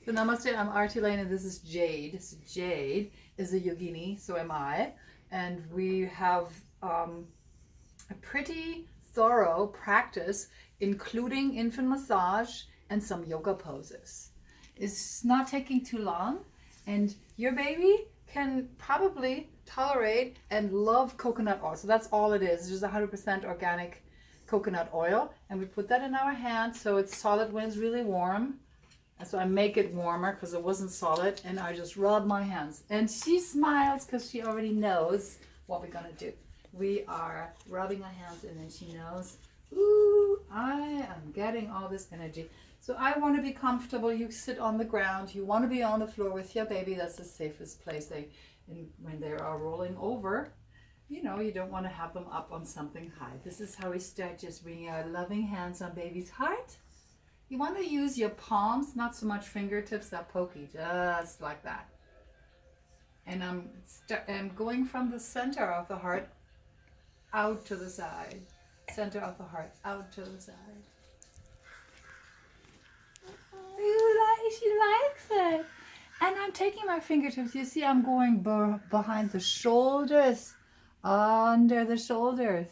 So namaste, I'm Artie Lane and this is Jade. So Jade is a yogini, so am I. And we have a pretty thorough practice, including infant massage and some yoga poses. It's not taking too long, and your baby can probably tolerate and love coconut oil. So that's all it is. It's just 100% organic coconut oil, and we put that in our hand so it's solid when it's really warm. And so I make it warmer because it wasn't solid, and I just rub my hands. And she smiles because she already knows what we're gonna do. We are rubbing our hands, and then she knows, ooh, I am getting all this energy. So I want to be comfortable. You sit on the ground. You want to be on the floor with your baby. That's the safest place. When they are rolling over, you don't want to have them up on something high. This is how we start, just bringing our loving hands on baby's heart. You want to use your palms, not so much fingertips that pokey, just like that. And I'm going from the center of the heart out to the side. Center of the heart out to the side. She likes it. And I'm taking my fingertips. You see, I'm going behind the shoulders, under the shoulders.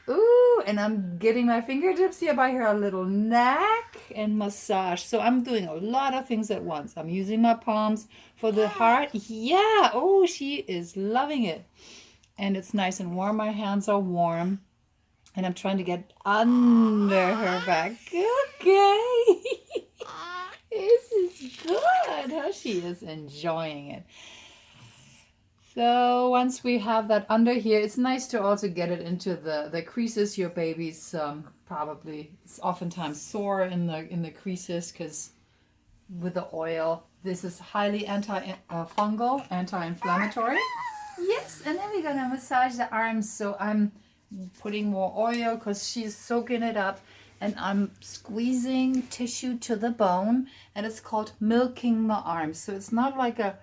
Ooh, and I'm getting my fingertips here by her little neck and massage. So I'm doing a lot of things at once. I'm using my palms for the heart. Yeah, oh, she is loving it. And it's nice and warm. My hands are warm. And I'm trying to get under her back. Okay. This is good. Oh, she is enjoying it. So once we have that under here, it's nice to also get it into the creases. Your baby's probably oftentimes sore in the creases because with the oil. This is highly anti-fungal, anti-inflammatory. Yes, and then we're gonna massage the arms. So I'm putting more oil because she's soaking it up, and I'm squeezing tissue to the bone, and it's called milking the arms. So it's not like a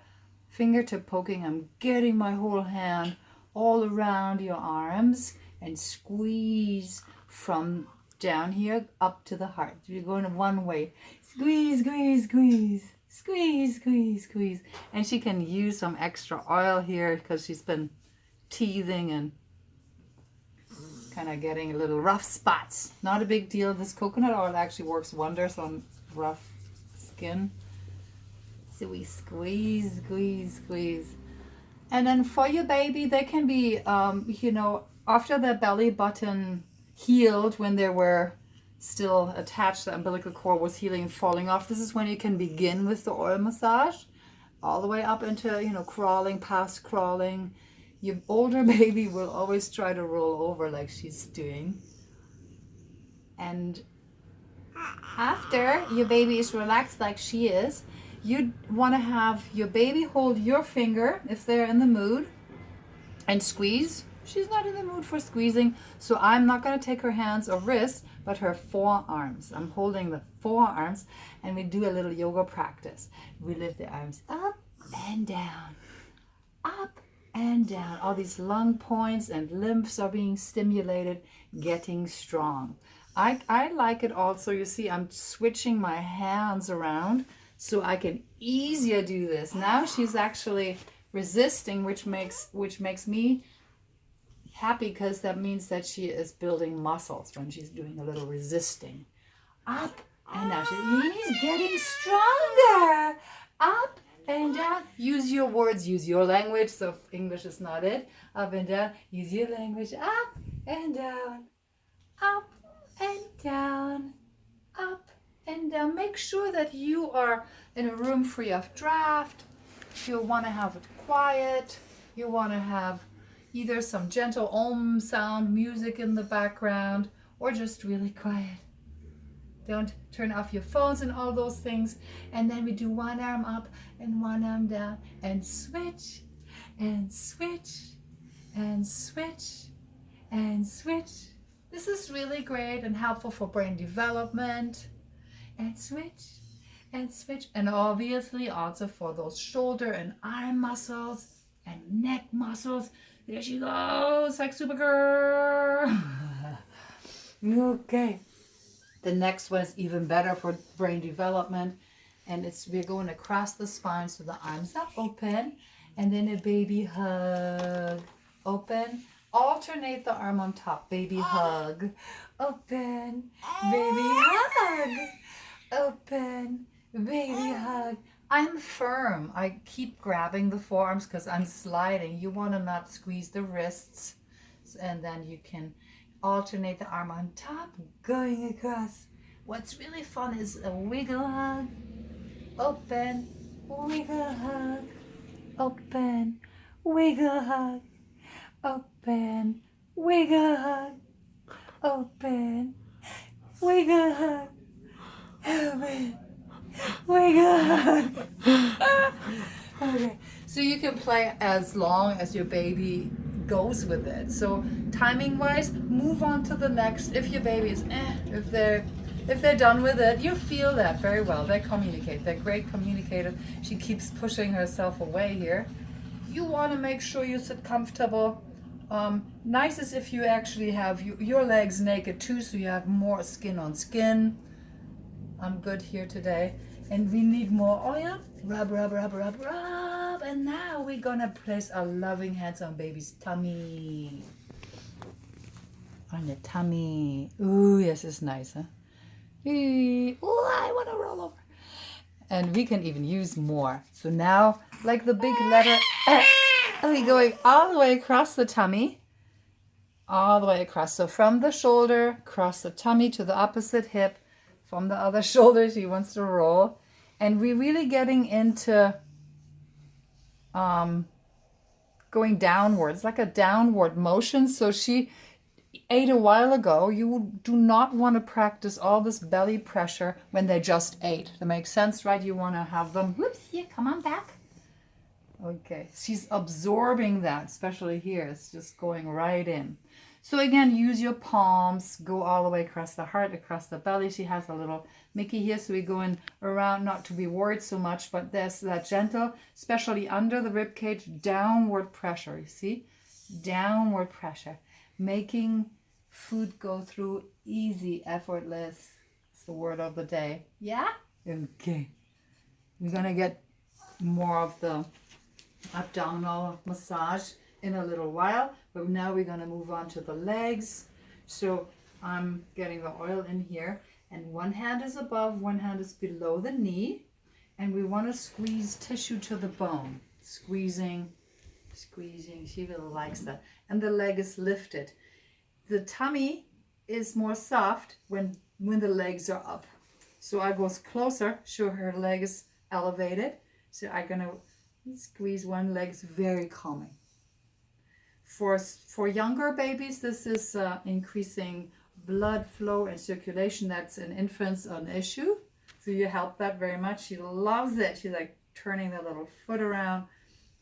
fingertip poking. I'm getting my whole hand all around your arms and squeeze from down here up to the heart. You're going one way. Squeeze, squeeze, squeeze, squeeze, squeeze, squeeze. And she can use some extra oil here because she's been teething and kind of getting a little rough spots. Not a big deal. This coconut oil actually works wonders on rough skin. So we squeeze, squeeze, squeeze. And then for your baby, they can be, after the belly button healed, when they were still attached, the umbilical cord was healing and falling off. This is when you can begin with the oil massage, all the way up into, crawling, past crawling. Your older baby will always try to roll over like she's doing. And after your baby is relaxed like she is, you want to have your baby hold your finger if they're in the mood and squeeze. She's not in the mood for squeezing, so I'm not going to take her hands or wrists, but her forearms. I'm holding the forearms, and we do a little yoga practice. We lift the arms up and down, up and down. All these lung points and lymphs are being stimulated, getting strong. I like it also. You see, I'm switching my hands around so I can easier do this. Now she's actually resisting, which makes me happy because that means that she is building muscles when she's doing a little resisting. Up and down. She's getting stronger. Up and down. Use your words, use your language. So if English is not it. Up and down. Use your language. Up and down. Up and down. Up and down. Make sure that you are in a room free of draft. You want to have it quiet. You want to have either some gentle om sound music in the background or just really quiet. Don't turn off your phones and all those things. And then we do one arm up and one arm down and switch and switch and switch and switch. This is really great and helpful for brain development. And switch and switch. And obviously also for those shoulder and arm muscles and neck muscles. There she goes, like Supergirl. Okay. The next one is even better for brain development. And we're going across the spine, so the arms are open, and then a baby hug. Open. Alternate the arm on top. Baby hug. Open. Baby hug. Open. Baby hug. I'm firm. I keep grabbing the forearms because I'm sliding. You want to not squeeze the wrists. And then you can alternate the arm on top, going across. What's really fun is a wiggle hug. Open. Wiggle hug. Open. Wiggle hug. Open. Wiggle hug. Open. Wiggle hug. Open. Wiggle hug. Okay. So you can play as long as your baby goes with it. So timing wise, move on to the next. If your baby is if they're done with it, you feel that very well. They communicate. They're great communicators. She keeps pushing herself away here. You want to make sure you sit comfortable. Nice is if you actually have your legs naked too, so you have more skin on skin. I'm good here today. And we need more oil. Rub, rub, rub, rub, rub. And now we're gonna place our loving hands on baby's tummy. On the tummy. Ooh, yes, it's nice, huh? Ooh, I wanna roll over. And we can even use more. So now, like the big letter we're going all the way across the tummy. All the way across. So from the shoulder, across the tummy to the opposite hip. From the other shoulder, she wants to roll. And we're really getting into going downwards, like a downward motion. So she ate a while ago. You do not want to practice all this belly pressure when they just ate. That makes sense, right? You want to have them, whoops, yeah, come on back. Okay, she's absorbing that, especially here. It's just going right in. So again, use your palms, go all the way across the heart, across the belly. She has a little Mickey here, so we're going around, not to be worried so much, but there's that gentle, especially under the rib cage, downward pressure, you see? Downward pressure, making food go through easy, effortless. It's the word of the day. Yeah? Okay. We're gonna get more of the abdominal massage in a little while, but now we're going to move on to the legs. So I'm getting the oil in here, and one hand is above, one hand is below the knee, and we want to squeeze tissue to the bone. Squeezing, she really likes that. And the leg is lifted. The tummy is more soft when the legs are up. So I go closer, show her leg is elevated. So I'm going to squeeze one leg, is very calming. For younger babies, this is increasing blood flow and circulation. That's in infants an issue. So you help that very much. She loves it. She's like turning the little foot around.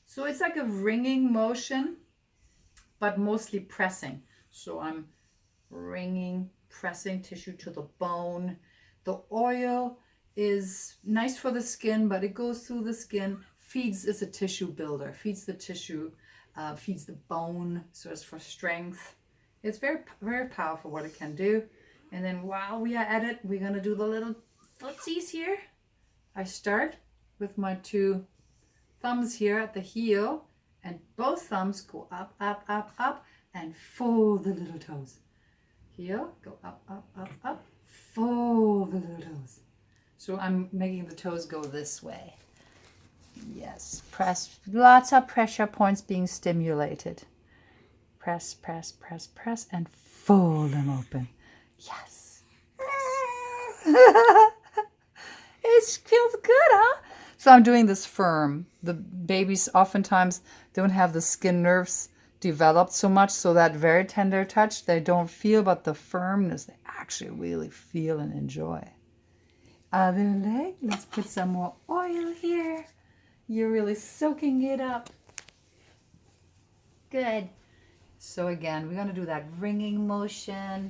So it's like a wringing motion, but mostly pressing. So I'm wringing, pressing tissue to the bone. The oil is nice for the skin, but it goes through the skin. Feeds is a tissue builder, feeds the tissue, feeds the bone, so it's for strength. It's very, very powerful what it can do. And then while we are at it, we're gonna do the little footsies here. I start with my two thumbs here at the heel, and both thumbs go up, up, up, up, and fold the little toes. Heel, go up, up, up, up, fold the little toes. So I'm making the toes go this way. Yes, press, lots of pressure points being stimulated. Press, press, press, press, and fold them open. Yes. It feels good, huh? So I'm doing this firm. The babies oftentimes don't have the skin nerves developed so much, so that very tender touch they don't feel, but the firmness they actually really feel and enjoy. Other leg, let's put some more oil here. You're really soaking it up. Good. So again, we're going to do that wringing motion.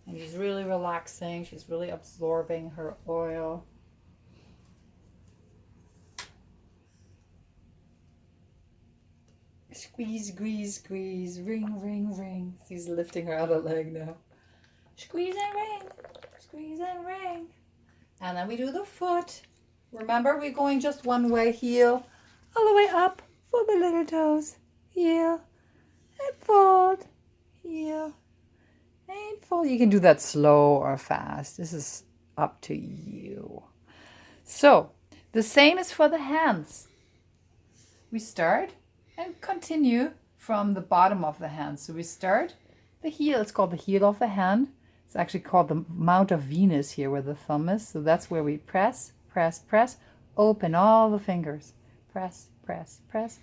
And she's really relaxing. She's really absorbing her oil. Squeeze, squeeze, squeeze. Ring, ring, ring. She's lifting her other leg now. Squeeze and ring. Squeeze and ring. And then we do the foot. Remember, we're going just one way, heel, all the way up for the little toes, heel, and fold, heel, and fold. You can do that slow or fast. This is up to you. So, the same is for the hands. We start and continue from the bottom of the hand. So we start the heel. It's called the heel of the hand. It's actually called the Mount of Venus here where the thumb is. So that's where we press, press, press. Open all the fingers. Press, press, press.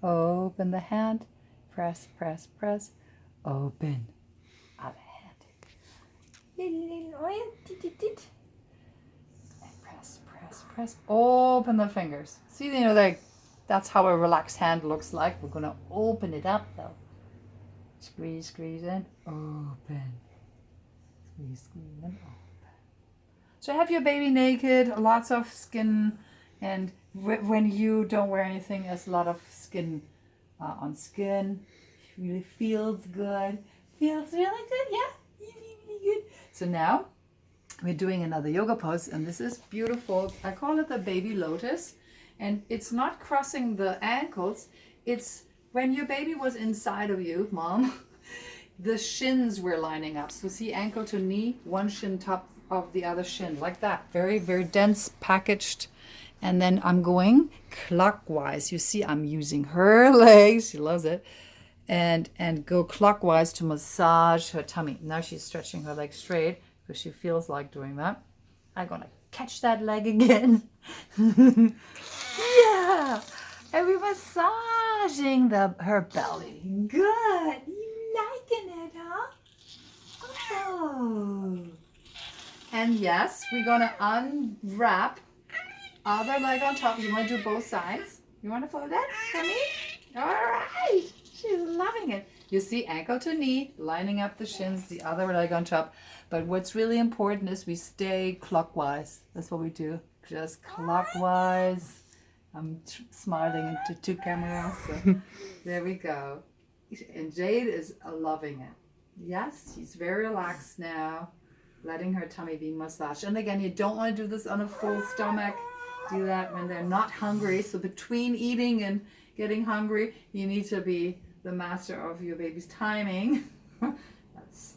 Open the hand. Press, press, press. Open other hand. And press, press, press. Open the fingers. See, you know, like that's how a relaxed hand looks like. We're going to open it up though. Squeeze, squeeze in, open. Squeeze, squeeze in, open. So have your baby naked, lots of skin, and when you don't wear anything, there's a lot of skin on skin. It really feels good. Feels really good, yeah? Really good. So now we're doing another yoga pose, and this is beautiful. I call it the baby lotus. And it's not crossing the ankles. It's when your baby was inside of you, mom, the shins were lining up. So see, ankle to knee, one shin top of the other shin, like that. Very, very dense, packaged. And then I'm going clockwise. You see, I'm using her legs. She loves it. And go clockwise to massage her tummy. Now she's stretching her legs straight because she feels like doing that. I'm going to catch that leg again. Yeah, and we're massaging her belly. Good. You liking it, huh? Oh. And yes, we're gonna unwrap other leg on top. You want to do both sides? You want to follow that for me? All right. She's loving it. You see, ankle to knee, lining up the shins, the other leg on top. But what's really important is we stay clockwise. That's what we do. Just clockwise. I'm smiling into two cameras. So there we go. And Jade is loving it. Yes, she's very relaxed now, letting her tummy be massaged. And again, you don't want to do this on a full stomach. Do that when they're not hungry. So between eating and getting hungry, you need to be the master of your baby's timing. That's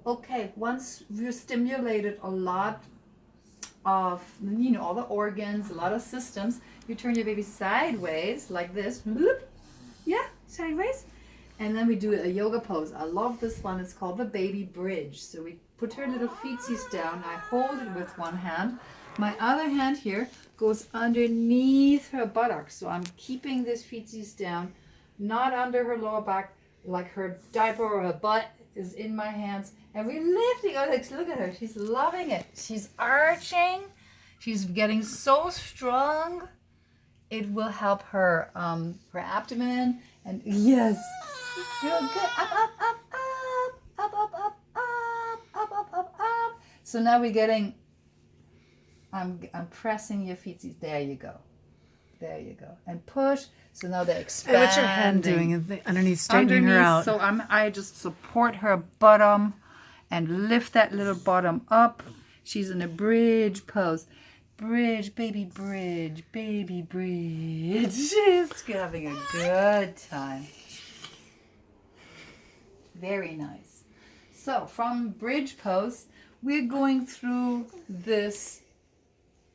okay. Once you've stimulated a lot of, you know, all the organs, a lot of systems, you turn your baby sideways like this. Yeah, sideways. And then we do a yoga pose. I love this one. It's called the baby bridge. So we put her little feetsies down. I hold it with one hand. My other hand here goes underneath her buttocks. So I'm keeping this feetsies down, not under her lower back, like her diaper or her butt is in my hands. And we're lifting. Oh, look at her. She's loving it. She's arching. She's getting so strong. It will help her her abdomen. And yes, you're good. Up, up, up, up, up, up, up, up, up, up, up, up. So now we're getting, I'm pressing your feetsies. There you go. There you go. And push. So now they're expanding. And what's your hand doing underneath, straightening her out? So I just support her bottom and lift that little bottom up. She's in a bridge pose. Bridge, baby bridge, baby bridge. She's having a good time. Very nice. So from bridge pose, we're going through this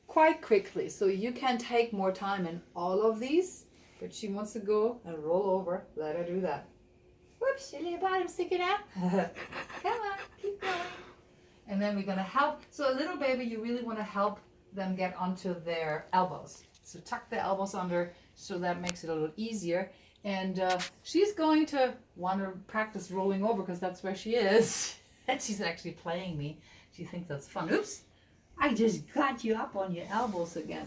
quite quickly. So you can take more time in all of these, but she wants to go and roll over. Let her do that. Whoops, your little bottom sticking out. Come on, keep going. And then we're going to help. So a little baby, you really want to help them get onto their elbows. So tuck the elbows under, so that makes it a little easier. And she's going to want to practice rolling over because that's where she is. And she's actually playing me. She thinks that's fun. Oops, I just got you up on your elbows again.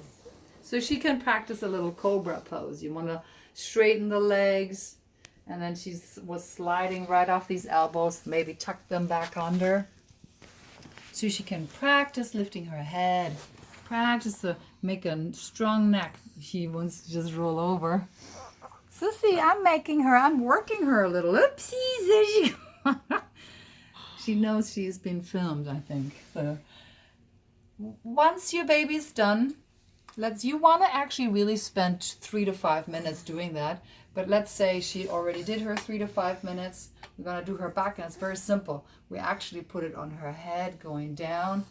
So she can practice a little cobra pose. You want to straighten the legs. And then she was sliding right off these elbows. Maybe tuck them back under. So she can practice lifting her head. Practice to make a strong neck. She wants to just roll over. So see, I'm working her a little. Oopsies, there she goes. She knows she's been filmed, I think. So once your baby's done, You want to actually really spend 3 to 5 minutes doing that. But let's say she already did her 3 to 5 minutes. We're going to do her back, and it's very simple. We actually put it on her head, going down.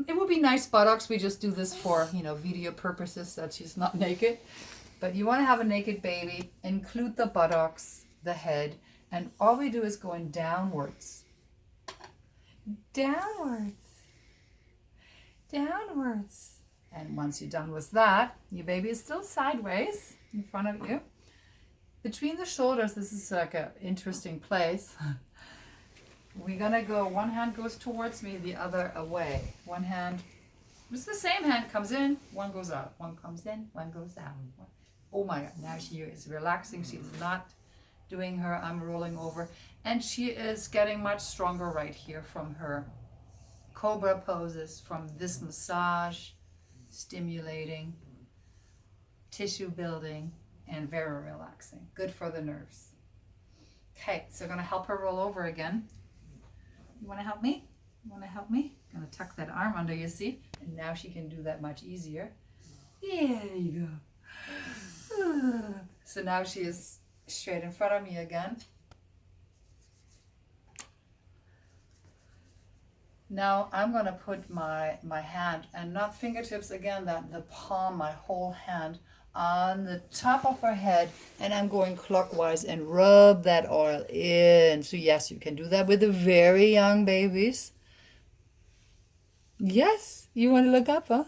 It would be nice buttocks. We just do this for, video purposes, that she's not naked. But you want to have a naked baby, include the buttocks, the head, and all we do is going downwards. Downwards. Downwards. And once you're done with that, your baby is still sideways in front of you. Between the shoulders, this is like an interesting place. We're going to go, one hand goes towards me, the other away. One hand, it's the same hand, comes in, one goes out. One comes in, one goes out. Oh my God, now she is relaxing. She's not doing her I'm rolling over. And she is getting much stronger right here from her cobra poses, from this massage, stimulating, tissue building, and very relaxing. Good for the nerves. Okay, so I'm going to help her roll over again. You want to help me? You want to help me? I'm going to tuck that arm under, you see? And now she can do that much easier. There you go. So now she is straight in front of me again. Now I'm going to put my hand, and not fingertips again, the palm, my whole hand, on the top of her head, and I'm going clockwise and rub that oil in. So yes, you can do that with the very young babies. Yes, you want to look up, huh?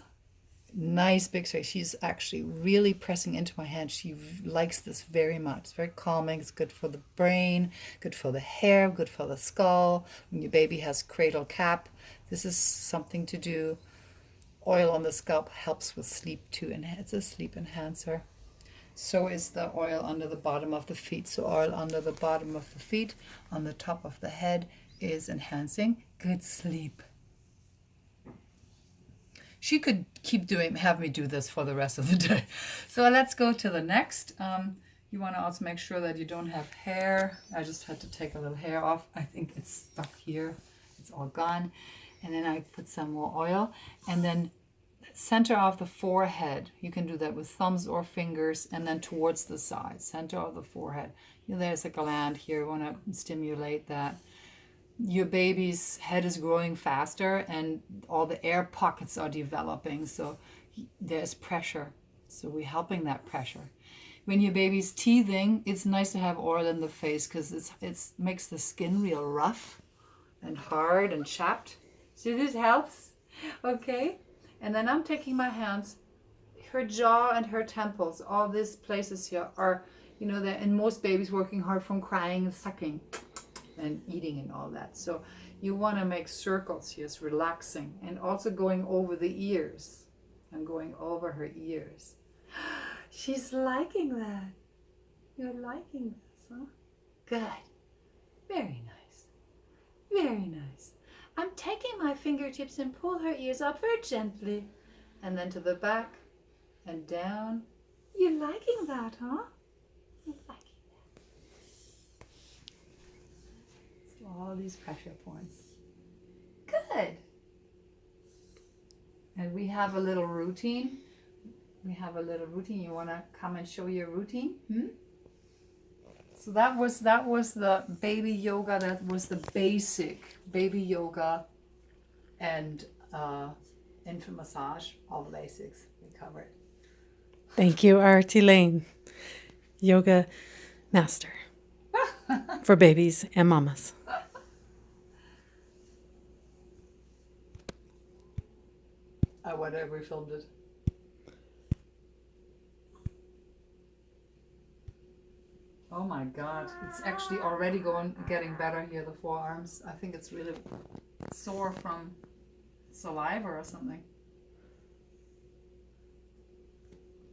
Nice big stretch. She's actually really pressing into my hand. She likes this very much. It's very calming. It's good for the brain, good for the hair, good for the skull. When your baby has cradle cap, this is something to do. Oil on the scalp helps with sleep too, and it's a sleep enhancer. So is the oil under the bottom of the feet. So oil under the bottom of the feet, on the top of the head, is enhancing good sleep. She could have me do this for the rest of the day. So let's go to the next. You want to also make sure that you don't have hair. I just had to take a little hair off. I think it's stuck here. It's all gone. And then I put some more oil. And then center of the forehead. You can do that with thumbs or fingers. And then towards the side, center of the forehead. There's a gland here. You want to stimulate that. Your baby's head is growing faster and all the air pockets are developing, so there's pressure. So we're helping that pressure. When your baby's teething, it's nice to have oil in the face because it makes the skin real rough and hard and chapped. So this helps. Okay? And then I'm taking my hands, her jaw and her temples, all these places here are, they're in most babies working hard from crying and sucking and eating and all that. So you want to make circles here, it's relaxing, and also going over the ears. I'm going over her ears. She's liking that. You're liking this, huh? Good. Very nice. Very nice. I'm taking my fingertips and pull her ears up very gently. And then to the back and down. You're liking that, huh? You're liking all these pressure points. Good. And we have a little routine. You want to come and show your routine? So that was the baby yoga. That was the basic baby yoga and infant massage. All the basics we covered. Thank you, Artie Lane, yoga master for babies and mamas. I wonder if we filmed it. Oh my God, it's actually already getting better here, the forearms. I think it's really sore from saliva or something.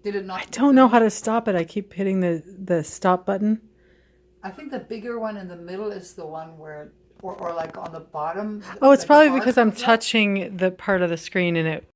Did it not? I don't know how to stop it. I keep hitting the stop button. I think the bigger one in the middle is the one where, or like on the bottom. Oh, it's like probably because I'm touching the part of the screen and it